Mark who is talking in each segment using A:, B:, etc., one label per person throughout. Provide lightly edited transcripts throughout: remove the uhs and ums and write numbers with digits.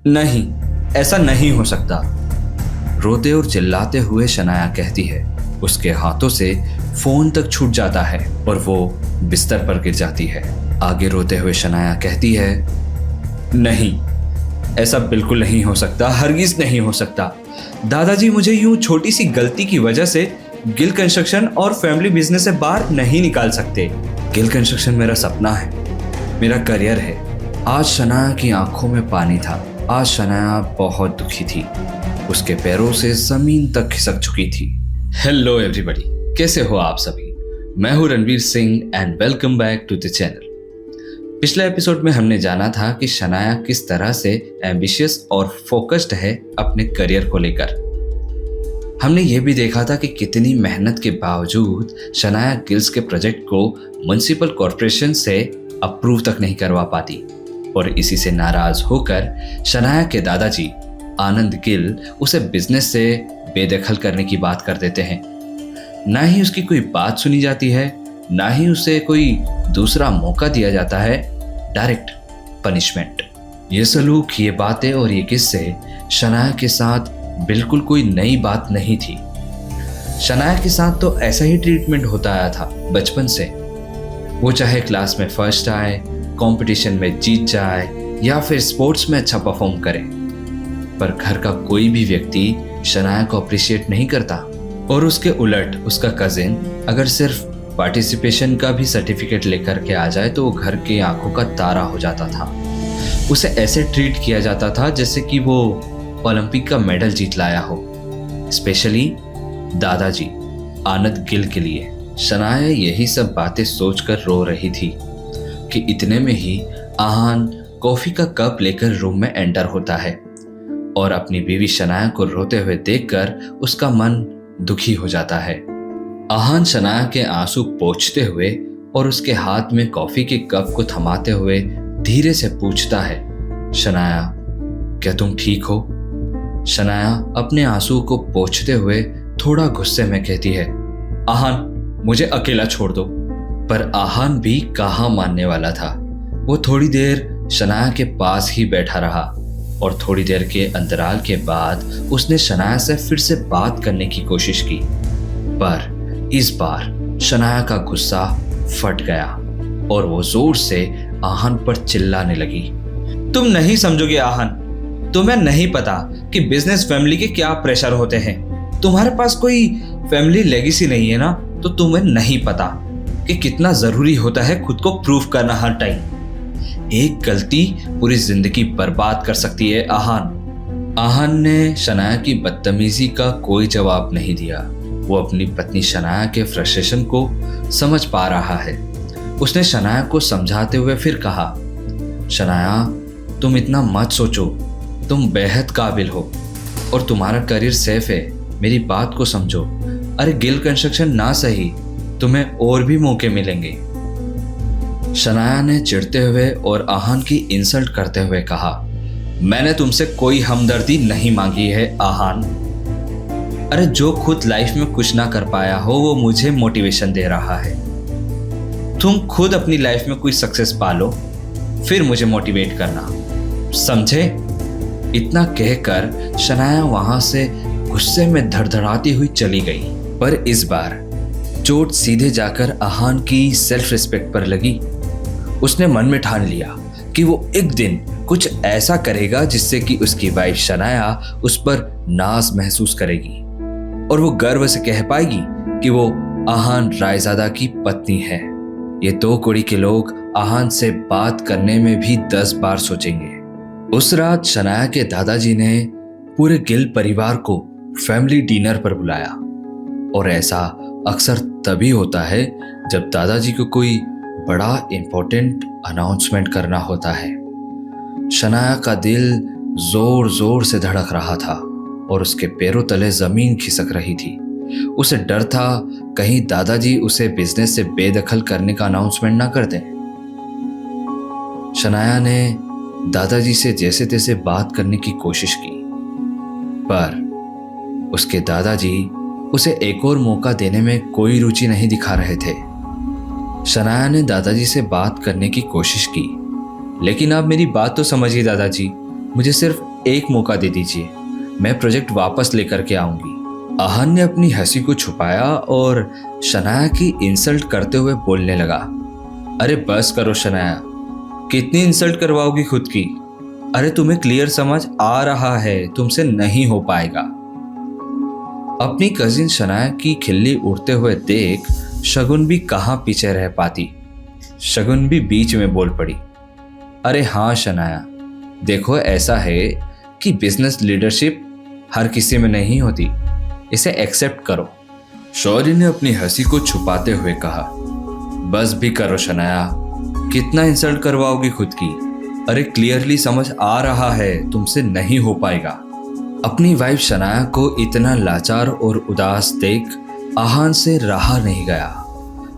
A: नहीं, ऐसा नहीं हो सकता, रोते और चिल्लाते हुए शनाया कहती है। उसके हाथों से फोन तक छूट जाता है और वो बिस्तर पर गिर जाती है। आगे रोते हुए शनाया कहती है, नहीं, ऐसा बिल्कुल नहीं हो सकता, हरगिज नहीं हो सकता। दादाजी मुझे यूं छोटी सी गलती की वजह से गिल कंस्ट्रक्शन और फैमिली बिजनेस से बाहर नहीं निकाल सकते। गिल कंस्ट्रक्शन मेरा सपना है, मेरा करियर है। आज शनाया की आंखों में पानी था। आज शनाया बहुत दुखी थी। उसके पैरों से जमीन तक खिसक चुकी थी। हेलो एवरीबॉडी, कैसे हो आप सभी? मैं हूं Ranveer Singh and welcome back to the channel. पिछले एपिसोड में हमने जाना था कि शनाया किस तरह से एम्बिशियस और फोकस्ड है अपने करियर को लेकर। हमने ये भी देखा था कि कितनी मेहनत के बावजूद शनाया गिल्स के प्रोजेक्ट को म्युनिसिपल कॉरपोरेशन से अप्रूव तक नहीं करवा पाती और इसी से नाराज होकर शनाया के दादाजी आनंद गिल उसे बिजनेस से बेदखल करने की बात कर देते हैं। ना ही उसकी कोई बात सुनी जाती है, ना ही उसे कोई दूसरा मौका दिया जाता है, डायरेक्ट पनिशमेंट। ये सलूक, ये बातें और ये किस्से शनाया के साथ बिल्कुल कोई नई बात नहीं थी। शनाया के साथ तो ऐसा ही ट्रीटमेंट होता आया था बचपन से। वो चाहे क्लास में फर्स्ट आए, कंपटीशन में जीत जाए या फिर स्पोर्ट्स में अच्छा परफॉर्म करे, पर घर का कोई भी व्यक्ति शनाया को अप्रिशिएट नहीं करता। और उसके उलट उसका कजिन अगर सिर्फ पार्टिसिपेशन का भी सर्टिफिकेट लेकर के आ जाए तो वो घर की आंखों का तारा हो जाता था। उसे ऐसे ट्रीट किया जाता था जैसे कि वो ओलंपिक का मेडल जीत लाया हो। स्पेशली दादाजी आनंद गिल के लिए। शनाया यही सब बातें सोचकर रो रही थी कि इतने में ही आहान कॉफी का कप लेकर रूम में एंटर होता है और अपनी बीवी शनाया को रोते हुए देखकर उसका मन दुखी हो जाता है। आहान शनाया के आंसू पोंछते हुए और उसके हाथ में कॉफी के कप को थमाते हुए धीरे से पूछता है, शनाया, क्या तुम ठीक हो? शनाया अपने आंसू को पोंछते हुए थोड़ा गुस्से में कहती है, आहान, मुझे अकेला छोड़ दो। पर आहान भी कहाँ मानने वाला था। वो थोड़ी देर शनाया के पास ही बैठा रहा और थोड़ी देर के अंतराल के बाद उसने शनाया से फिर से बात करने की कोशिश की, पर इस बार शनाया का गुस्सा फट गया और वो जोर से आहान पर चिल्लाने लगी। तुम नहीं समझोगे आहान, तुम्हें नहीं पता कि बिजनेस फैमिली के क्या प्रेशर होते हैं। तुम्हारे पास कोई फैमिली लेगेसी नहीं है ना, तो तुम्हें नहीं पता कि कितना जरूरी होता है खुद को प्रूव करना हर टाइम। एक गलती पूरी जिंदगी बर्बाद कर सकती है आहान। आहान ने शनाया की बदतमीजी का कोई जवाब नहीं दिया। वो अपनी पत्नी शनाया के फ्रस्ट्रेशन को समझ पा रहा है। उसने शनाया को समझाते हुए फिर कहा, शनाया, तुम इतना मत सोचो, तुम बेहद काबिल हो और तुम्हारा करियर सेफ है। मेरी बात को समझो। अरे गिल कंस्ट्रक्शन ना सही, तुम्हें और भी मौके मिलेंगे। शनाया ने चिढ़ते हुए और आहान की इंसल्ट करते हुए कहा, मैंने तुमसे कोई हमदर्दी नहीं मांगी है आहान। अरे जो खुद लाइफ में कुछ ना कर पाया हो वो मुझे मोटिवेशन दे रहा है। तुम खुद अपनी लाइफ में कोई सक्सेस पालो, फिर मुझे मोटिवेट करना, समझे? इतना कहकर शनाया वहां से गुस्से में धड़धड़ाती हुई चली गई। पर इस बार चोट सीधे जाकर आहान की सेल्फ रिस्पेक्ट पर लगी। उसने मन में ठान लिया कि वो एक दिन कुछ ऐसा करेगा जिससे कि उसकी वाइफ शनाया उस पर नाज महसूस करेगी और वो गर्व से कह पाएगी कि वो आहान रायजादा की पत्नी है। ये दो कुड़ी के लोग आहान से बात करने में भी 10 बार सोचेंगे। उस रात शनाया के दादाजी ने पूरे गिल परिवार को फैमिली डिनर पर बुलाया और ऐसा अक्सर तभी होता है जब दादाजी को कोई बड़ा इंपॉर्टेंट अनाउंसमेंट करना होता है। शनाया का दिल जोर जोर से धड़क रहा था और उसके पैरों तले जमीन खिसक रही थी। उसे डर था कहीं दादाजी उसे बिजनेस से बेदखल करने का अनाउंसमेंट ना कर दें। शनाया ने दादाजी से जैसे तैसे बात करने की कोशिश की, पर उसके दादाजी उसे एक और मौका देने में कोई रुचि नहीं दिखा रहे थे। शनाया ने दादाजी से बात करने की कोशिश की, लेकिन आप मेरी बात तो समझिए दादाजी, मुझे सिर्फ एक मौका दे दीजिए, मैं प्रोजेक्ट वापस लेकर के आऊंगी। आहान ने अपनी हंसी को छुपाया और शनाया की इंसल्ट करते हुए बोलने लगा, अरे बस करो शनाया, कितनी इंसल्ट करवाओगी खुद की? अरे तुम्हें क्लियर समझ आ रहा है तुमसे नहीं हो पाएगा। अपनी कजिन शनाया की खिल्ली उड़ते हुए देख शगुन भी कहाँ पीछे रह पाती। शगुन भी बीच में बोल पड़ी, अरे हाँ शनाया, देखो ऐसा है कि बिजनेस लीडरशिप हर किसी में नहीं होती, इसे एक्सेप्ट करो। शौर्य ने अपनी हंसी को छुपाते हुए कहा, बस भी करो शनाया, कितना इंसल्ट करवाओगी खुद की? अरे क्लियरली समझ आ रहा है तुमसे नहीं हो पाएगा। अपनी वाइफ शनाया को इतना लाचार और उदास देख आहान से रहा नहीं गया।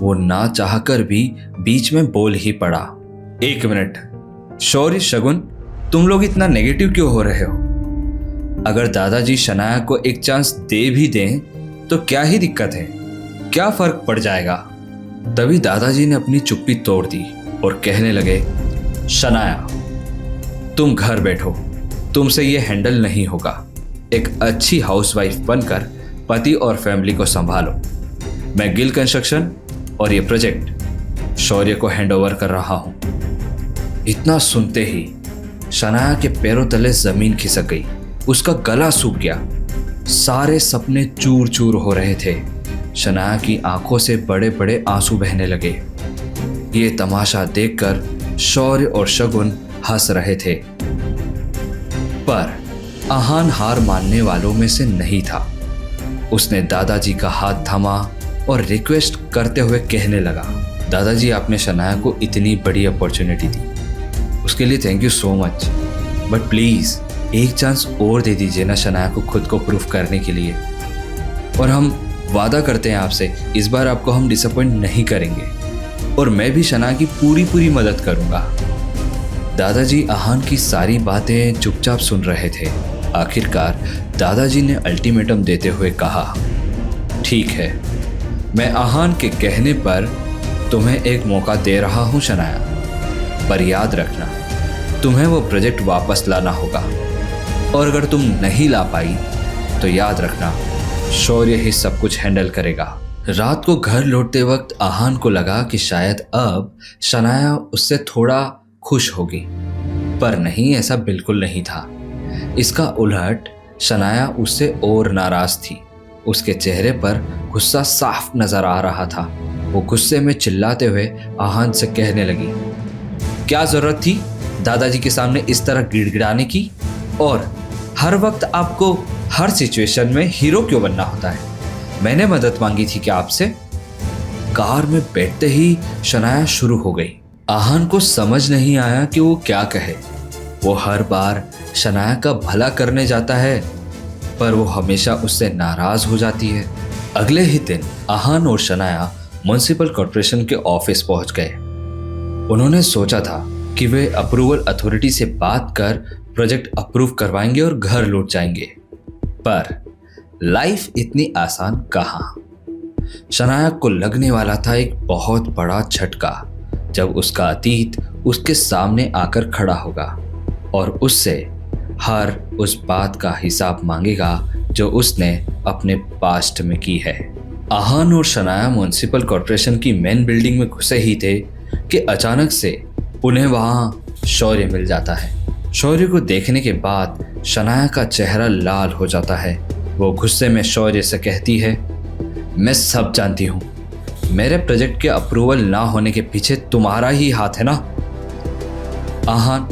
A: वो ना चाहकर भी बीच में बोल ही पड़ा, एक मिनट शौर्य शगुन, तुम लोग इतना नेगेटिव क्यों हो रहे हो? अगर दादाजी शनाया को एक चांस दे भी दें तो क्या ही दिक्कत है, क्या फर्क पड़ जाएगा? तभी दादाजी ने अपनी चुप्पी तोड़ दी और कहने लगे, शनाया तुम घर बैठो, तुमसे ये हैंडल नहीं होगा। एक अच्छी हाउसवाइफ बनकर पति और फैमिली को संभालो। मैं गिल कंस्ट्रक्शन और ये प्रोजेक्ट शौर्य को हैंडओवर कर रहा हूं। इतना सुनते ही शनाया के पैरों तले जमीन खिसक गई, उसका गला सूख गया, सारे सपने चूर चूर हो रहे थे। शनाया की आंखों से बड़े बड़े आंसू बहने लगे। ये तमाशा देखकर शौर्य और शगुन हंस रहे थे, पर आहान हार मानने वालों में से नहीं था। उसने दादाजी का हाथ थामा और रिक्वेस्ट करते हुए कहने लगा, दादाजी आपने शनाया को इतनी बड़ी अपॉर्चुनिटी दी, उसके लिए thank you so much, but please एक चांस और दे दीजिए ना शनाया को खुद को प्रूफ करने के लिए। और हम वादा करते हैं आपसे, इस बार आपको हम डिसअपॉइंट नहीं करेंगे और मैं भी शनाया की पूरी मदद करूंगा। दादाजी आहान की सारी बातें चुपचाप सुन रहे थे। आखिरकार दादाजी ने अल्टीमेटम देते हुए कहा, ठीक है, मैं आहान के कहने पर तुम्हें एक मौका दे रहा हूं शनाया, पर याद रखना तुम्हें वो प्रोजेक्ट वापस लाना होगा, और अगर तुम नहीं ला पाई तो याद रखना शौर्य ही सब कुछ हैंडल करेगा। रात को घर लौटते वक्त आहान को लगा कि शायद अब शनाया उससे थोड़ा खुश होगी, पर नहीं, ऐसा बिल्कुल नहीं था। इसका उलट शनाया उससे और नाराज थी। उसके चेहरे पर गुस्सा साफ नजर आ रहा था। वो गुस्से में चिल्लाते हुए आहान से कहने लगी, क्या जरूरत थी दादाजी के सामने इस तरह गिड़गिड़ाने की, और हर वक्त आपको हर सिचुएशन में हीरो क्यों बनना होता है? मैंने मदद मांगी थी क्या आपसे? कार में बैठते ही शनाया शुरू हो गई। आहान को समझ नहीं आया कि वो क्या कहे। वो हर बार शनाया का भला करने जाता है, पर वो हमेशा उससे नाराज हो जाती है। अगले ही दिन आहान और शनाया म्युनिसिपल कॉर्पोरेशन के ऑफिस पहुंच गए। उन्होंने सोचा था कि वे अप्रूवल अथॉरिटी से बात कर प्रोजेक्ट अप्रूव करवाएंगे और घर लौट जाएंगे, पर लाइफ इतनी आसान कहाँ। शनाया को लगने वाला था एक बहुत बड़ा झटका, जब उसका अतीत उसके सामने आकर खड़ा होगा और उससे हर उस बात का हिसाब मांगेगा जो उसने अपने पास्ट में की है। आहान और शनाया म्युनिसिपल कॉर्पोरेशन की मेन बिल्डिंग में घुसे ही थे कि अचानक से उन्हें वहां शौर्य मिल जाता है। शौर्य को देखने के बाद शनाया का चेहरा लाल हो जाता है। वो गुस्से में शौर्य से कहती है, मैं सब जानती हूँ, मेरे प्रोजेक्ट के अप्रूवल ना होने के पीछे तुम्हारा ही हाथ है ना। आहान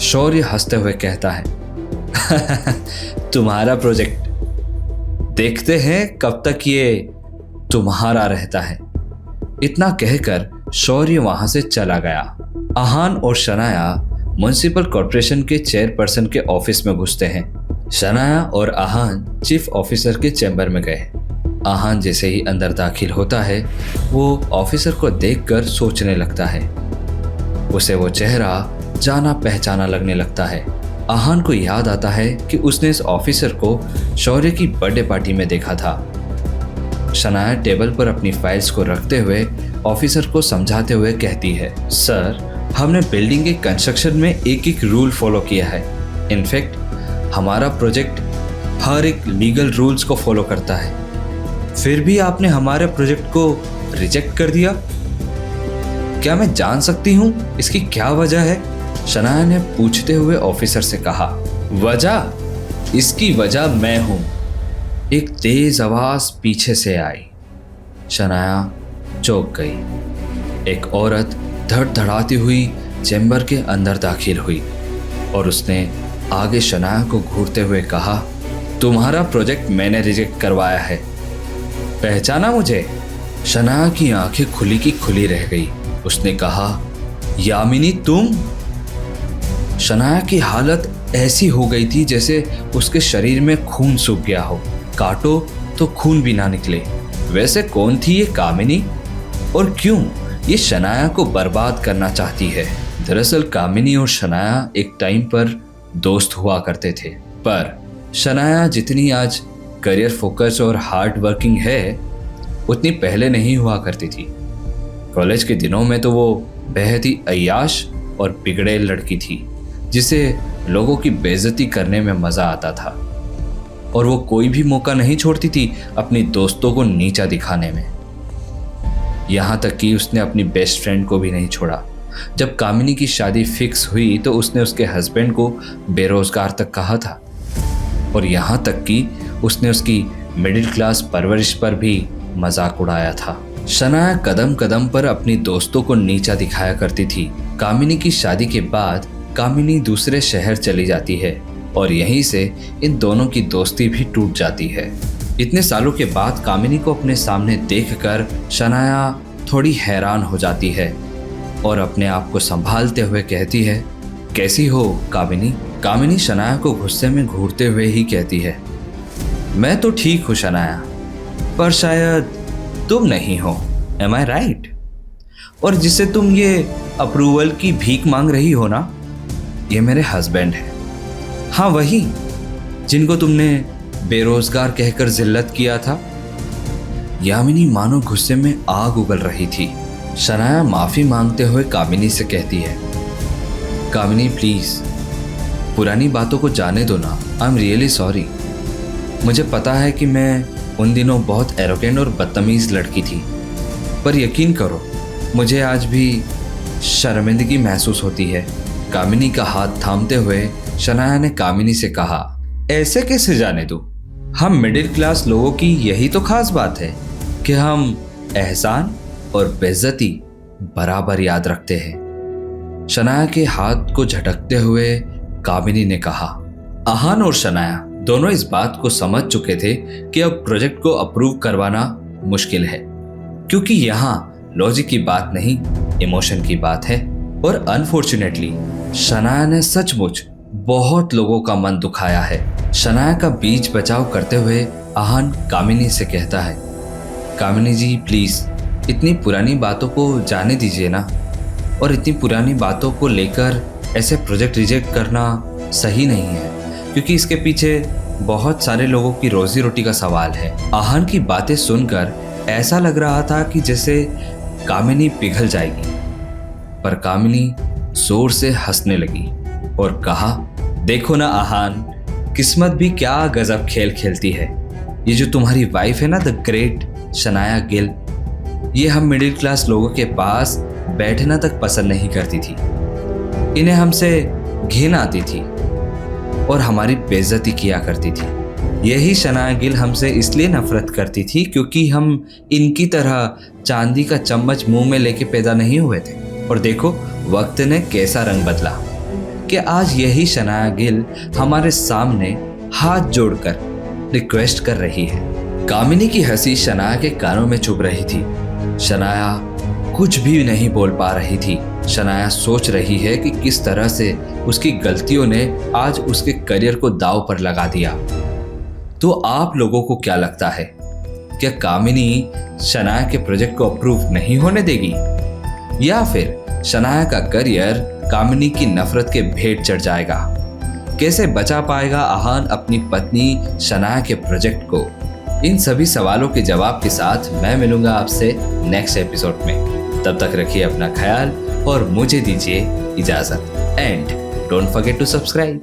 A: शौर्य हंसते हुए कहता है, तुम्हारा प्रोजेक्ट, देखते हैं कब तक ये तुम्हारा रहता है। इतना कहकर शौर्य वहां से चला गया। आहान और शनाया म्युनिसिपल कॉर्पोरेशन के चेयरपर्सन के ऑफिस में घुसते हैं। शनाया और आहान चीफ ऑफिसर के चैम्बर में गए। आहान जैसे ही अंदर दाखिल होता है, वो ऑफिसर को देखकर सोचने लगता है। उसे वो चेहरा जाना पहचाना लगने लगता है। आहान को याद आता है कि उसने इस ऑफिसर को शौर्य की बर्थडे पार्टी में देखा था। शनाया टेबल पर अपनी फाइल्स को रखते हुए ऑफिसर को समझाते हुए कहती है, सर, हमने बिल्डिंग के कंस्ट्रक्शन में एक एक रूल फॉलो किया है। इनफैक्ट हमारा प्रोजेक्ट हर एक लीगल रूल्स को फॉलो करता है, फिर भी आपने हमारे प्रोजेक्ट को रिजेक्ट कर दिया। क्या मैं जान सकती हूँ इसकी क्या वजह है? शनाया ने पूछते हुए ऑफिसर से कहा। वजह? इसकी वजह मैं हूँ। एक तेज आवाज पीछे से आई। शनाया चौंक गई। एक औरत धड़धड़ाती हुई चैम्बर के अंदर दाखिल हुई और उसने आगे शनाया को घूरते हुए कहा, तुम्हारा प्रोजेक्ट मैंने रिजेक्ट करवाया है, पहचाना मुझे? शनाया की आंखें खुली की खुली रह गई। उसने कहा, यामिनी तुम? शनाया की हालत ऐसी हो गई थी जैसे उसके शरीर में खून सूख गया हो, काटो तो खून भी ना निकले। वैसे कौन थी ये कामिनी और क्यों ये शनाया को बर्बाद करना चाहती है? दरअसल कामिनी और शनाया एक टाइम पर दोस्त हुआ करते थे, पर शनाया जितनी आज करियर फोकस और हार्ड वर्किंग है उतनी पहले नहीं हुआ करती थी। कॉलेज के दिनों में तो वो बेहद ही अय्याश और बिगड़ैल लड़की थी जिसे लोगों की बेइज्जती करने में मज़ा आता था और वो कोई भी मौका नहीं छोड़ती थी अपनी दोस्तों को नीचा दिखाने में। यहाँ तक कि उसने अपनी बेस्ट फ्रेंड को भी नहीं छोड़ा। जब कामिनी की शादी फिक्स हुई तो उसने उसके हस्बैंड को बेरोजगार तक कहा था और यहाँ तक कि उसने उसकी मिडिल क्लास परवरिश पर भी मजाक उड़ाया था। शनाया कदम कदम पर अपनी दोस्तों को नीचा दिखाया करती थी। कामिनी की शादी के बाद कामिनी दूसरे शहर चली जाती है और यहीं से इन दोनों की दोस्ती भी टूट जाती है। इतने सालों के बाद कामिनी को अपने सामने देखकर शनाया थोड़ी हैरान हो जाती है और अपने आप को संभालते हुए कहती है, कैसी हो कामिनी? कामिनी शनाया को गुस्से में घूरते हुए ही कहती है, मैं तो ठीक हूँ शनाया, पर शायद तुम नहीं हो। एम आई राइट? और जिससे तुम ये अप्रूवल की भीख मांग रही हो ना, ये मेरे हस्बैंड हैं। हाँ, वही जिनको तुमने बेरोजगार कहकर जिल्लत किया था। यामिनी मानो गुस्से में आग उगल रही थी। शनाया माफी मांगते हुए कामिनी से कहती है, कामिनी प्लीज पुरानी बातों को जाने दो ना। I am really sorry. मुझे पता है कि मैं उन दिनों बहुत एरोगेंट और बदतमीज लड़की थी, पर यकीन करो मुझे आज भी शर्मिंदगी महसूस होती है। कामिनी का हाथ थामते हुए शनाया ने कामिनी से कहा, ऐसे कैसे जाने दो? हम मिडिल क्लास लोगों की यही तो खास बात है कि हम एहसान और बेइज्जती बराबर याद रखते हैं। शनाया के हाथ को झटकते हुए कामिनी ने कहा। आहान और शनाया दोनों इस बात को समझ चुके थे कि अब प्रोजेक्ट को अप्रूव करवाना मुश्किल है, क्योंकि यहाँ लॉजिक की बात नहीं, इमोशन की बात है। और अनफॉर्चुनेटली शनाया ने सचमुच बहुत लोगों का मन दुखाया है। शनाया का बीच बचाव करते हुए आहान कामिनी से कहता है, कामिनी जी प्लीज इतनी पुरानी बातों को जाने दीजिए ना, और इतनी पुरानी बातों को लेकर ऐसे प्रोजेक्ट रिजेक्ट करना सही नहीं है, क्योंकि इसके पीछे बहुत सारे लोगों की रोजी रोटी का सवाल है। आहान की बातें सुनकर ऐसा लग रहा था कि जैसे कामिनी पिघल जाएगी, पर कामिनी जोर से हंसने लगी और कहा, देखो ना आहान, किस्मत भी क्या गजब खेल खेलती है। ये जो तुम्हारी वाइफ है ना, द ग्रेट शनाया गिल, ये हम मिडिल क्लास लोगों के पास बैठना तक पसंद नहीं करती थी। इन्हें हमसे घिन आती थी और हमारी बेइज्जती किया करती थी। यही शनाया गिल हमसे इसलिए नफरत करती थी क्योंकि हम इनकी तरह चांदी का चम्मच मुंह में लेके पैदा नहीं हुए थे। और देखो वक्त ने कैसा रंग बदला कि आज यही शनाया गिल हमारे सामने हाथ जोड़कर रिक्वेस्ट कर रही है। कामिनी की हंसी शनाया के कानों में चुभ रही थी। शनाया कुछ भी नहीं बोल पा रही थी। शनाया सोच रही है कि किस तरह से उसकी गलतियों ने आज उसके करियर को दांव पर लगा दिया। तो आप लोगों को क्या लगता है, क्या कामिनी शनाया के प्रोजेक्ट को अप्रूव नहीं होने देगी, या फिर शनाया का करियर कामिनी की नफरत के भेंट चढ़ जाएगा? कैसे बचा पाएगा आहान अपनी पत्नी शनाया के प्रोजेक्ट को? इन सभी सवालों के जवाब के साथ मैं मिलूंगा आपसे नेक्स्ट एपिसोड में। तब तक रखिए अपना ख्याल और मुझे दीजिए इजाजत। And don't forget to subscribe.